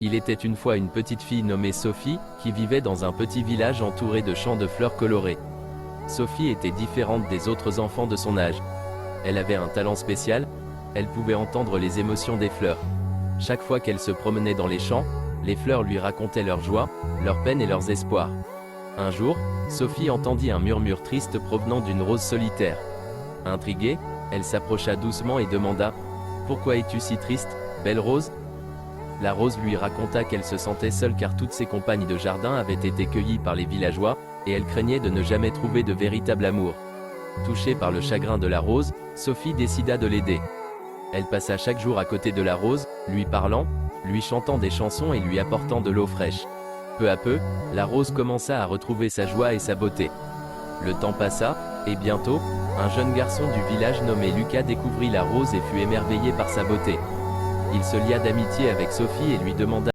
Il était une fois une petite fille nommée Sophie, qui vivait dans un petit village entouré de champs de fleurs colorées. Sophie était différente des autres enfants de son âge. Elle avait un talent spécial, elle pouvait entendre les émotions des fleurs. Chaque fois qu'elle se promenait dans les champs, les fleurs lui racontaient leur joie, leurs peines et leurs espoirs. Un jour, Sophie entendit un murmure triste provenant d'une rose solitaire. Intriguée, elle s'approcha doucement et demanda « Pourquoi es-tu si triste, belle rose ?» La rose lui raconta qu'elle se sentait seule car toutes ses compagnes de jardin avaient été cueillies par les villageois, et elle craignait de ne jamais trouver de véritable amour. Touchée par le chagrin de la rose, Sophie décida de l'aider. Elle passa chaque jour à côté de la rose, lui parlant, lui chantant des chansons et lui apportant de l'eau fraîche. Peu à peu, la rose commença à retrouver sa joie et sa beauté. Le temps passa, et bientôt, un jeune garçon du village nommé Lucas découvrit la rose et fut émerveillé par sa beauté. Il se lia d'amitié avec Sophie et lui demanda